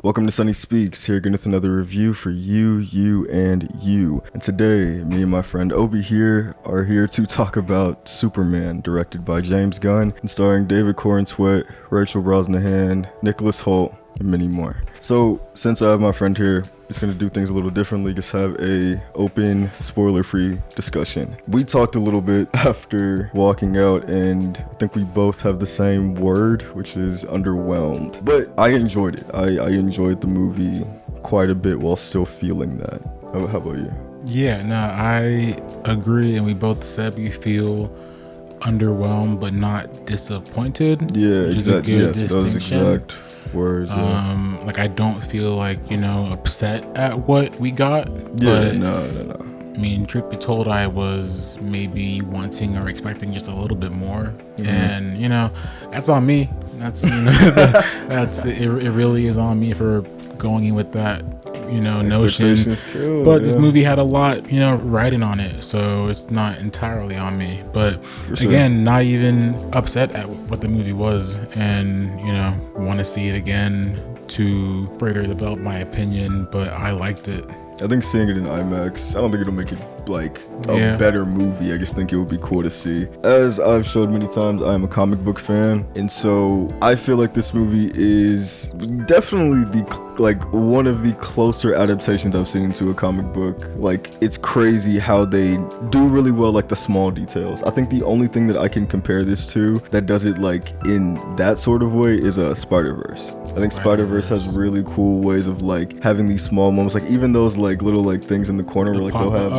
Welcome to SunnySpeaks, here again with another review for you, and you. And today, me and my friend Obi here are here to talk about Superman, directed by James Gunn, and starring David Corenswet, Rachel Brosnahan, Nicholas Hoult, and many more. So, since I have my friend here, it's going to do things a little differently, just have a open, spoiler-free discussion. We talked a little bit after walking out, and I think we both have the same word, which is underwhelmed. But I enjoyed it. I enjoyed the movie quite a bit while still feeling that. How about you? Yeah, no, I agree, and we both said we feel underwhelmed but not disappointed. Yeah, which is a good distinction. Those exact words. Yeah. Like I don't feel like, upset at what we got. Yeah, but, no. I mean, truth be told, I was maybe wanting or expecting just a little bit more, and that's on me. That's it really is on me for going in with that notion. But this movie had a lot writing on it, so it's not entirely on me. But again, not even upset at what the movie was, and want to see it again to further develop my opinion. But I liked it. I think seeing it in IMAX, I don't think it'll make it like a better movie. I just think it would be cool to see. As I've showed many times, I am a comic book fan, and so I feel like this movie is definitely one of the closer adaptations I've seen to a comic book. Like, it's crazy how they do really well, like the small details. I think the only thing that I can compare this to that does it like in that sort of way is Spider-Verse. I think Spider-Verse has really cool ways of like having these small moments, like even those like little like things in the corner where like they'll have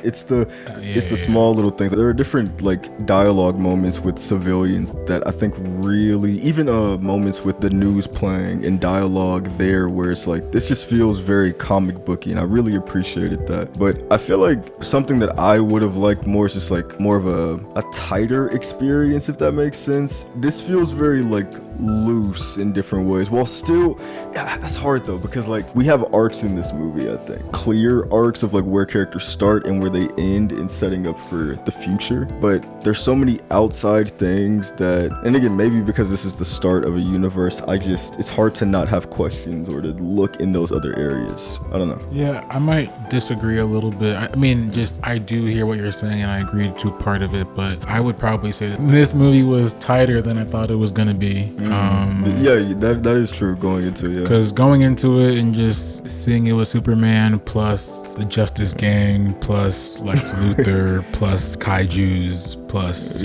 it's the small little things. There are different like dialogue moments with civilians that I think really, even moments with the news playing and dialogue there where it's like this just feels very comic booky, and I really appreciated that. But I feel like something that I would have liked more is just like more of a tighter experience, if that makes sense. This feels very like loose in different ways, while still that's hard though, because like we have arcs in this movie. I think clear arcs of like where characters start and where they end in setting up for the future, but there's so many outside things that, and again, maybe because this is the start of a universe, it's hard to not have questions or to look in those other areas. I don't know. Yeah, I might disagree a little bit. I mean, I do hear what you're saying, and I agree to part of it, but I would probably say that this movie was tighter than I thought it was gonna be. That is true going into it. Because going into it and just seeing it with Superman plus the Justice Gang plus Lex Luthor plus kaijus plus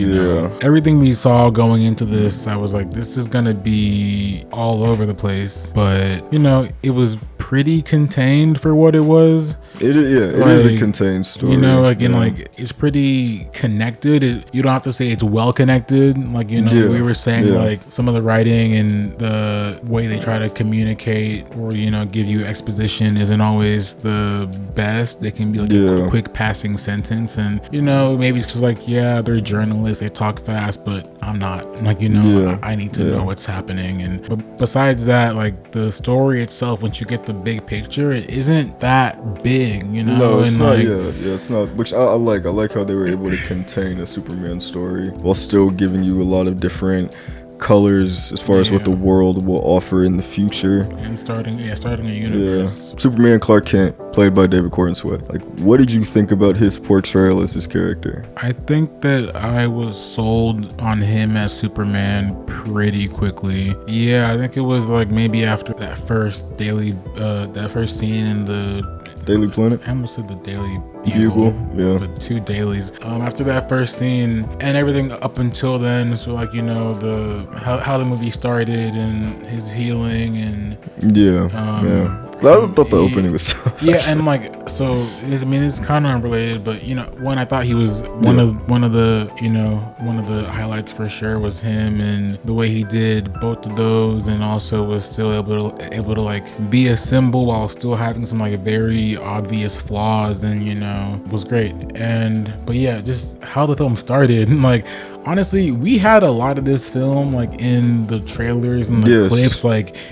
everything we saw going into this, I was like, this is gonna be all over the place. But it was pretty contained for what it was. It is a contained story. It's pretty connected. You don't have to say it's well connected. We were saying like some of the writing and the way they try to communicate or give you exposition isn't always the best. They can be like a quick passing sentence, and maybe it's just they're journalists, they talk fast, but I'm not. I need to know what's happening. But besides that, like the story itself, once you get the big picture, it isn't that big. No, it's not. It's not. Which I like. I like how they were able to contain a Superman story while still giving you a lot of different colors as far as what the world will offer in the future. And starting a universe. Superman Clark Kent, played by David Corenswet. Like, what did you think about his portrayal as his character? I think that I was sold on him as Superman pretty quickly. Yeah, I think it was like maybe after that first first scene in the Daily Planet? I almost said the Daily Bugle. The two dailies. After that first scene and everything up until then, so like how the movie started and his healing and I thought the opening was tough. And it's kind of unrelated, but when I thought he was one of the highlights for sure was him, and the way he did both of those, and also was still able to like be a symbol while still having some like very obvious flaws, and was great. But just how the film started, like honestly, we had a lot of this film like in the trailers and the clips,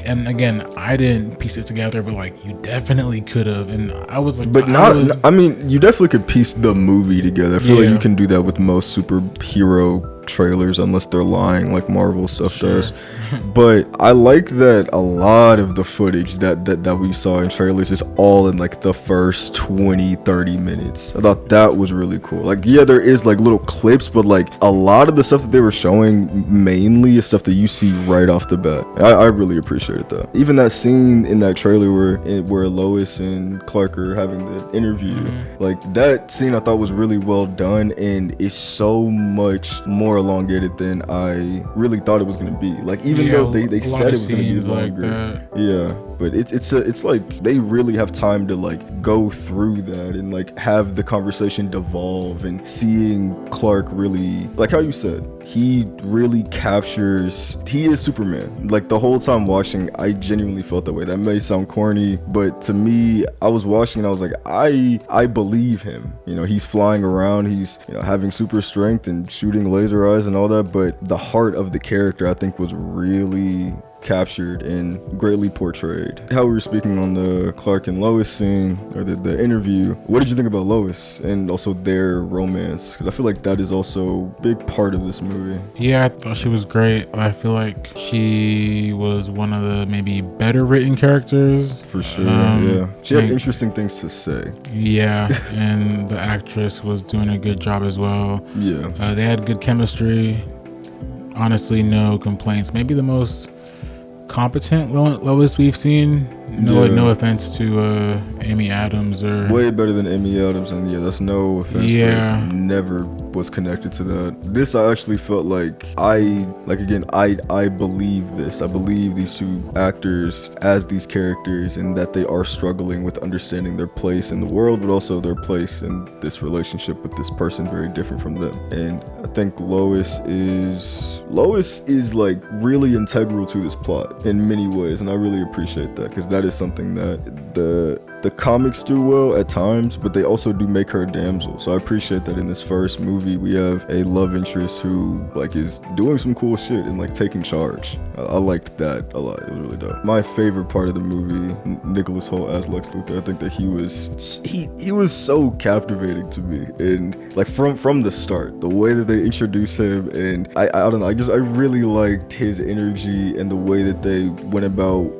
and again, I didn't piece it together, but like you definitely could have, and I was like, you definitely could piece the movie together. I feel like you can do that with most superhero trailers unless they're lying like Marvel stuff does. But I like that a lot of the footage that we saw in trailers is all in like the first 20-30 minutes. I thought that was really cool. Like, yeah, there is like little clips, but like a lot of the stuff that they were showing mainly is stuff that you see right off the bat. I really appreciated that. Even that scene in that trailer where Lois and Clark are having the interview, like that scene I thought was really well done, and it's so much more elongated than I really thought it was going to be. Like, even though they said it was going to be longer. Yeah, but it's like they really have time to like go through that and like have the conversation devolve, and seeing Clark really, like how you said, he really captures, he is Superman. Like the whole time watching, I genuinely felt that way. That may sound corny, but to me, I was watching and I was like, I believe him. You know, he's flying around, he's, you know, having super strength and shooting laser eyes and all that, but the heart of the character I think was really captured and greatly portrayed. How we were speaking on the Clark and Lois scene, or the interview, what did you think about Lois and also their romance? Because I feel like that is also a big part of this movie. Yeah, I thought she was great. I feel like she was one of the maybe better written characters. For sure, yeah. She had interesting things to say. Yeah, and the actress was doing a good job as well. Yeah. They had good chemistry. Honestly, no complaints. Maybe the most competent Lois we've seen. No offense to Amy Adams, or way better than Amy Adams, and yeah, that's no offense. Yeah, but never was connected to that. This I actually felt like I believe this. I believe these two actors as these characters, and that they are struggling with understanding their place in the world, but also their place in this relationship with this person very different from them. And I think Lois is like really integral to this plot in many ways, and I really appreciate that, because that is something that the comics do well at times, but they also do make her a damsel. So I appreciate that in this first movie we have a love interest who like is doing some cool shit and like taking charge. I liked that a lot. It was really dope. My favorite part of the movie, Nicholas Hoult as Lex Luthor, I think that he was so captivating to me, and like from the start, the way that they introduced him, and I don't know, I really liked his energy and the way that they went about.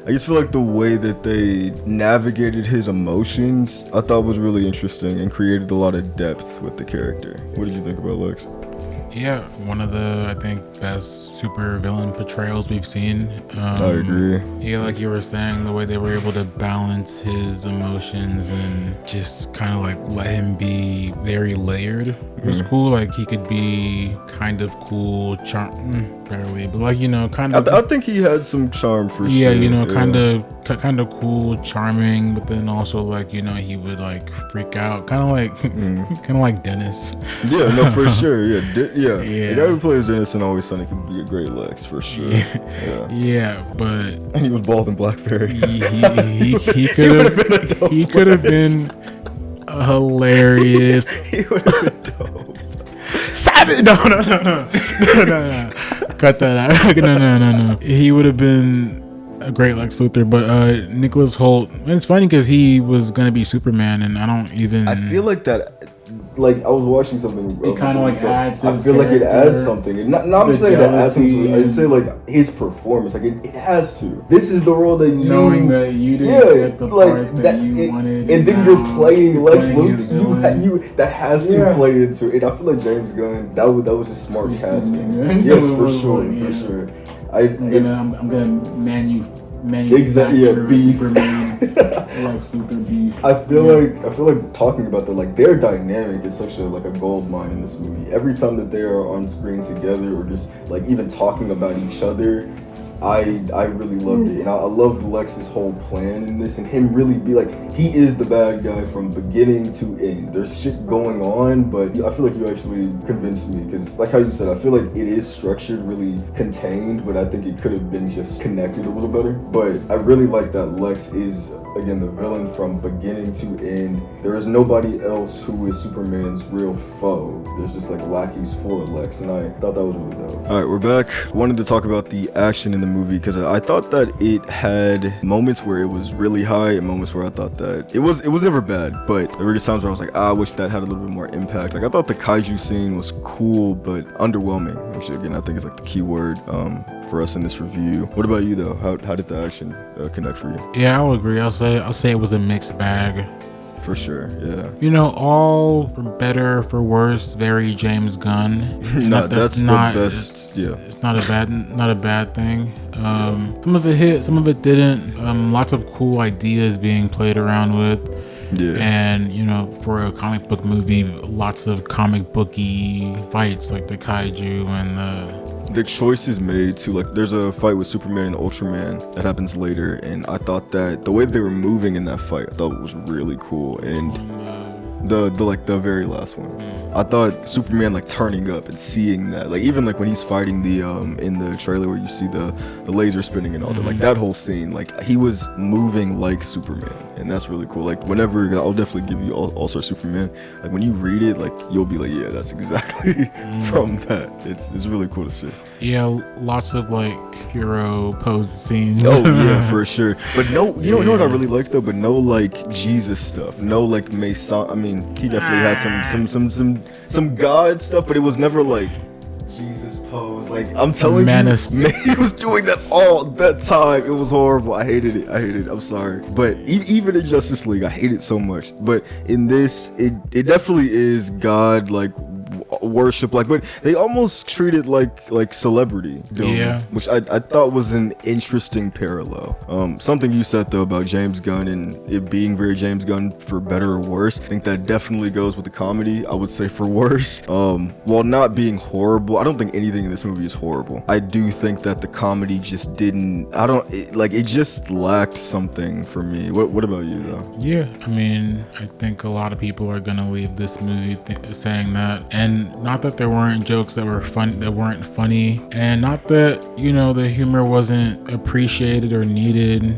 I just feel like the way that they navigated his emotions, I thought was really interesting and created a lot of depth with the character. What did you think about Lex? Yeah, one of the, I think, best super villain portrayals we've seen. I agree. Yeah, like you were saying, the way they were able to balance his emotions and just kind of like let him be very layered was cool. Like he could be kind of cool, barely, but like, you know, kind of. I think he had some charm for sure. Yeah, you know, kind of cool, charming, but then also like, you know, he would like freak out, kind of like Dennis. Yeah, no, for sure. Yeah. The guy who plays Dennis in Always Sunny could be a great Lex for sure. Yeah, but and he was bald and Blackberry. He could have been hilarious. He would have been dope. Savage! No. Cut that out. No. He would have been a great Lex Luthor, but Nicholas Hoult, and it's funny because he was gonna be Superman, and I feel like that. Like I was watching something. It kind of like adds. I feel like it adds something. And not I'm saying that adds something. I say like his performance. Like it has to. This is the role that you knowing that you didn't get the part that you wanted, and then you're playing Lex Luthor. You that has to play into it. I feel like James Gunn. That was just smart casting. Yes, for sure. I'm gonna manufacture Superman. Lex Luthor beef. I feel like talking about that, like their dynamic is such a gold mine in this movie. Every time that they are on screen together, or just like even talking about each other, I really loved it, and I loved Lex's whole plan in this, and him really be like, he is the bad guy from beginning to end. There's shit going on, but I feel like you actually convinced me, because like how you said, I feel like it is structured really contained, but I think it could have been just connected a little better. But I really like that Lex is again, the villain from beginning to end. There is nobody else who is Superman's real foe. There's just like lackeys for Lex, and I thought that was really dope. All right, we're back. Wanted to talk about the action in the movie because I thought that it had moments where it was really high and moments where I thought that it was never bad, but there were just times where I was like, I wish that had a little bit more impact. Like I thought the kaiju scene was cool, but underwhelming, which again I think is like the key word for us in this review. What about you though? How did the action connect for you? Yeah, I'll agree. I'll say it was a mixed bag. For sure, yeah. You know, all for better, for worse, very James Gunn. That's not the best. It's not a bad thing. Some of it hit, some of it didn't. Lots of cool ideas being played around with. Yeah. And you know, for a comic book movie, lots of comic booky fights like the kaiju and the choices made to, like, there's a fight with Superman and Ultraman that happens later, and I thought that the way that they were moving in that fight, I thought was really cool. And the very last one, I thought Superman like turning up and seeing that, like even like when he's fighting the in the trailer where you see the laser spinning and all that, like that whole scene, like he was moving like Superman, and that's really cool. Like whenever, I'll definitely give you All-Star Superman, like when you read it, like you'll be like, yeah, that's exactly from that. It's really cool to see. Yeah, lots of like hero pose scenes. Oh yeah, for sure. But no, you know what I really liked though, but no like Jesus stuff, no like Mason. I mean, he definitely had some God stuff, but it was never like Jesus pose. Like I'm telling you, man, he was doing that all that time. It was horrible. I hated it. I'm sorry, but even in Justice League, I hate it so much. But in this, it definitely is God like worship, like, but they almost treat it like celebrity doing, which I thought was an interesting parallel. Something you said though about James Gunn and it being very James Gunn for better or worse, I think that definitely goes with the comedy. I would say for worse, while not being horrible, I don't think anything in this movie is horrible. I do think that the comedy just didn't, it just lacked something for me. What about you though? Yeah, I mean, I think a lot of people are gonna leave this movie saying that. And not that there weren't jokes that weren't funny, and not that, you know, the humor wasn't appreciated or needed.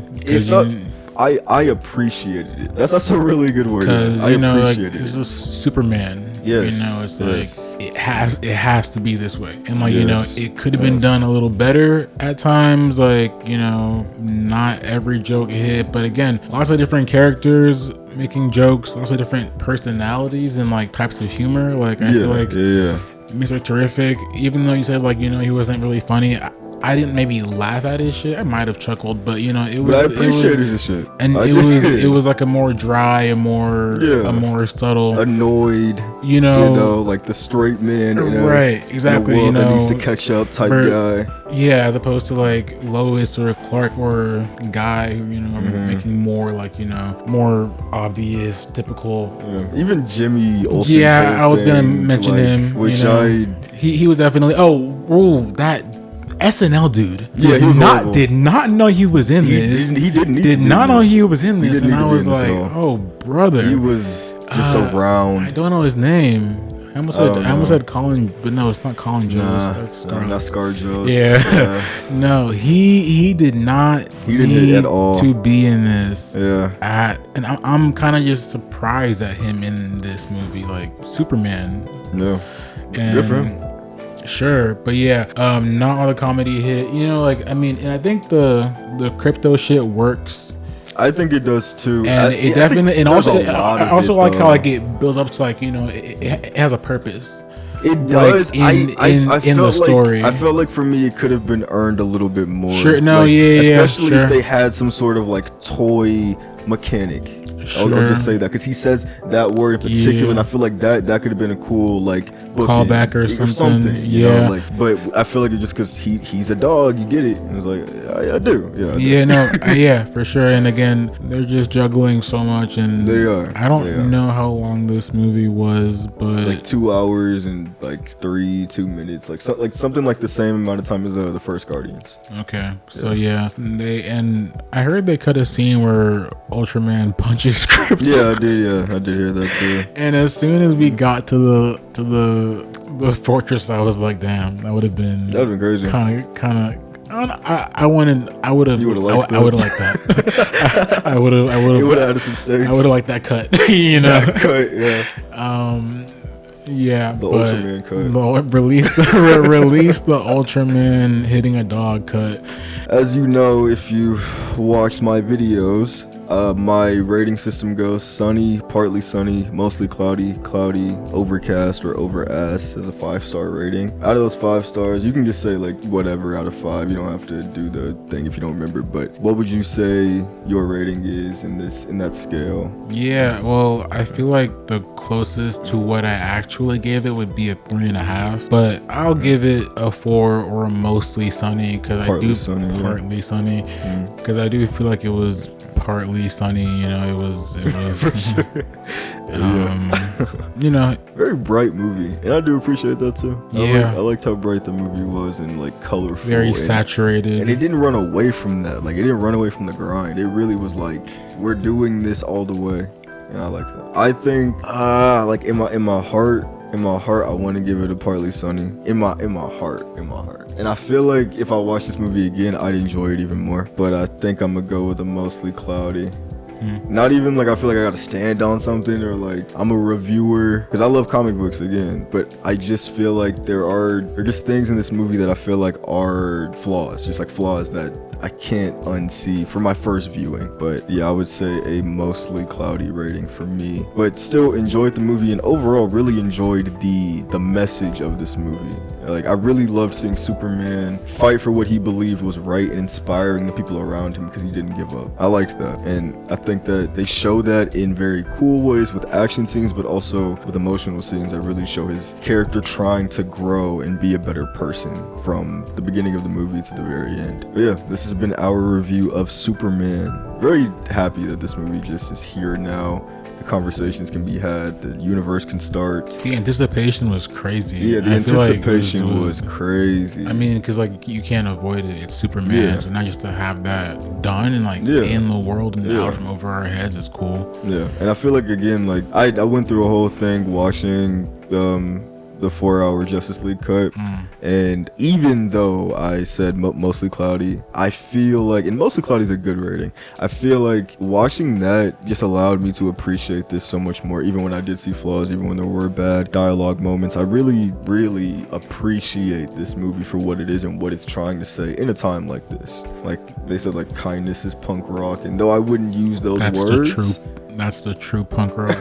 I appreciated it. That's a really good word. I appreciated it. It's just Superman. Yes. You know, it's like it has to be this way. And like, you know, it could have been done a little better at times. Like, you know, not every joke hit, but again, lots of different characters making jokes, lots of different personalities and like types of humor. Like I feel like Mr. Terrific, even though you said like, you know, he wasn't really funny, I didn't maybe laugh at his shit. I might have chuckled, but you know, it was. But I appreciated his shit, and it was like a more dry, a more subtle, annoyed. You know, like the straight man, right? Exactly. In a world that needs to catch up type guy. Yeah, as opposed to like Lois or Clark or Guy, who, you know, are making more like, you know, more obvious, typical. Yeah. Even Jimmy Olsen's yeah, I was gonna mention him. Which you know, he was definitely that SNL dude. Yeah, he did not know he was in this. He didn't. Did not know he was in this, and I was like, oh brother. He was just around. I don't know his name. I almost said Colin, but no, it's not Colin Jost. That's Scar. Not Scar Jost. Yeah. No, he did not. He didn't hit at all to be in this. Yeah. And I'm kind of just surprised at him in this movie, like Superman. No. Good for him. Sure, but yeah, not all the comedy hit. You know, like I mean, and I think the Krypto shit works. I think it does too. And it definitely, and also I also like how like it builds up to like, you know, it has a purpose. It does. Like in the story. I felt like for me it could have been earned a little bit more. Sure, no, like, especially if they had some sort of like toy mechanic. I'll just say that because he says that word in particular, and I feel like that could have been a cool like callback or something. You know, like, but I feel like it just because he's a dog, you get it. And it's like I do. Yeah, for sure. And again, they're just juggling so much, and they are. I don't know how long this movie was, but like 2 hours and like 2 minutes, like something like the same amount of time as the first Guardians. Okay, so and I heard they cut a scene where Ultraman punches Krypto. Yeah, I did hear that too. And as soon as we got to the fortress, I was like, damn, that would have been crazy. Kind I wanted. I would have. You would have liked that. I would have liked that. I would have. It would have added some stakes. I would have liked that cut. You know. That cut, yeah. Yeah, the but Ultraman cut. Release the Ultraman hitting a dog cut. As you know, if you watched my videos, my rating system goes sunny, partly sunny, mostly cloudy, overcast, or overass as a 5-star rating. Out of those 5 stars, you can just say like whatever out of 5. You don't have to do the thing if you don't remember. But what would you say your rating is in that scale? Yeah, well, I feel like the closest to what I actually gave it would be a 3.5, but I'll give it a 4 or a mostly sunny because partly sunny because I do feel like it was partly sunny. You know, it was you know, very bright movie, and I do appreciate that too. Yeah, I liked how bright the movie was and like colorful, very saturated, and it didn't run away from that. Like it didn't run away from the grind. It really was like, we're doing this all the way, and I like that. I think like in my heart, I want to give it a partly sunny. In my heart. And I feel like if I watch this movie again, I'd enjoy it even more. But I think I'm gonna go with a mostly cloudy. Not even like I feel like I gotta stand on something or like I'm a reviewer, because I love comic books again, but I just feel like there are just things in this movie that I feel like are flaws, just like flaws that I can't unsee for my first viewing. But yeah, I would say a mostly cloudy rating for me, but still enjoyed the movie and overall really enjoyed the message of this movie. Like I really loved seeing Superman fight for what he believed was right and inspiring the people around him because he didn't give up. I liked that, and I think that they show that in very cool ways with action scenes, but also with emotional scenes that really show his character trying to grow and be a better person from the beginning of the movie to the very end. But yeah, this has been our review of Superman. Very happy that this movie just is here now. The conversations can be had, the universe can start. The anticipation was crazy. Yeah, the anticipation was crazy. I mean, because like you can't avoid it. It's Superman, so not just to have that done and like in the world and out from over our heads is cool. Yeah, and I feel like again, like I went through a whole thing watching the 4-hour Justice League cut, and even though I said mostly cloudy, I feel like, and mostly cloudy is a good rating, I feel like watching that just allowed me to appreciate this so much more. Even when I did see flaws, even when there were bad dialogue moments, I really appreciate this movie for what it is and what it's trying to say in a time like this. Like they said, like kindness is punk rock, and though I wouldn't use those words, that's the true punk rock.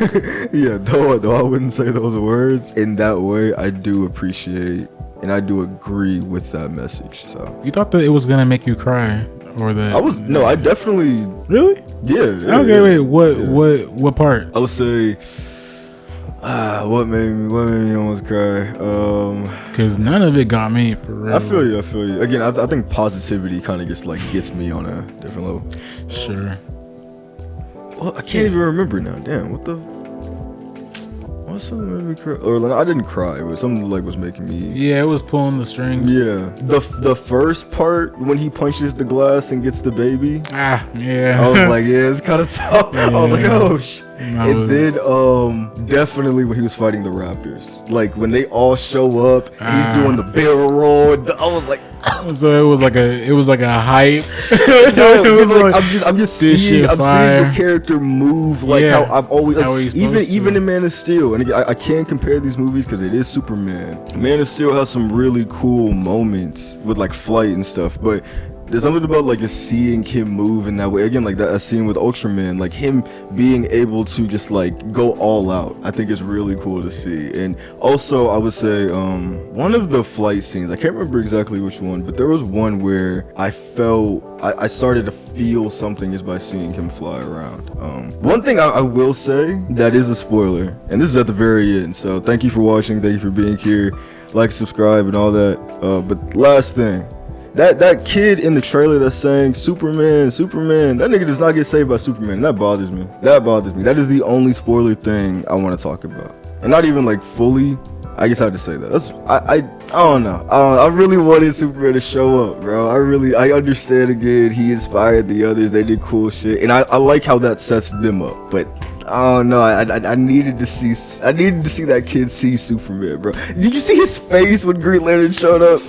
Yeah, though I wouldn't say those words in that way, I do appreciate and I do agree with that message. So you thought that it was gonna make you cry, or that I definitely really wait, what part? I would say what made me almost cry, because none of it got me for real. I feel you again. I think positivity kind of just like gets me on a different level. Sure. Well, I can't even remember now. Damn, what's something made me cry? Or like, I didn't cry, but something like was making me. Yeah, it was pulling the strings. Yeah, the first part when he punches the glass and gets the baby. Yeah. I was like, yeah, it's kind of tough. Yeah. I was like, oh and then definitely when he was fighting the Raptors, like when they all show up, he's doing the barrel roll. I was like. So it was like a hype. It was like I'm just seeing the character move like how I've always like, even in Man of Steel. And again, I can't compare these movies because it is Superman. Man of Steel has some really cool moments with like flight and stuff, but there's something about like just seeing him move in that way. Again, like that scene with Ultraman, like him being able to just like go all out, I think is really cool to see. And also I would say one of the flight scenes, I can't remember exactly which one, but there was one where I felt I started to feel something just by seeing him fly around. One thing I will say that is a spoiler, and this is at the very end, so thank you for watching, thank you for being here, like, subscribe and all that, but last thing, that kid in the trailer that's saying Superman, that nigga does not get saved by Superman. That bothers me. That is the only spoiler thing I want to talk about, and not even like fully. I guess I have to say that. That's I don't know. I really wanted Superman to show up, bro. I understand again. He inspired the others. They did cool shit, and I like how that sets them up. But I don't know. I needed to see that kid see Superman, bro. Did you see his face when Green Lantern showed up?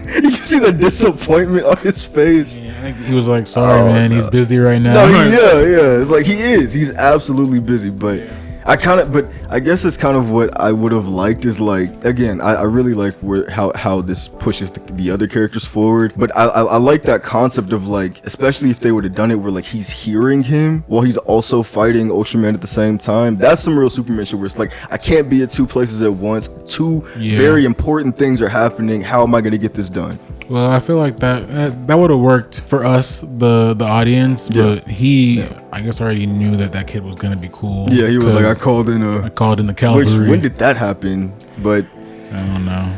You can see the disappointment on his face. Yeah, I think he was like, sorry, man, he's busy right now. No, it's like he is. He's absolutely busy, but. Yeah. I guess it's kind of what I would have liked is like, again, I really like how this pushes the other characters forward, but I like that concept of like, especially if they would have done it where like he's hearing him while he's also fighting Ultraman at the same time. That's some real Superman shit where it's like, I can't be at two places at once. Two very important things are happening. How am I going to get this done? Well, I feel like that would have worked for us, the audience, but he, I guess, already knew that kid was gonna be cool. Yeah, he was like, I called in the cavalry. Which, when did that happen? But I don't know.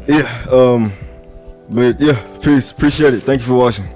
Yeah, but yeah, peace. Appreciate it. Thank you for watching.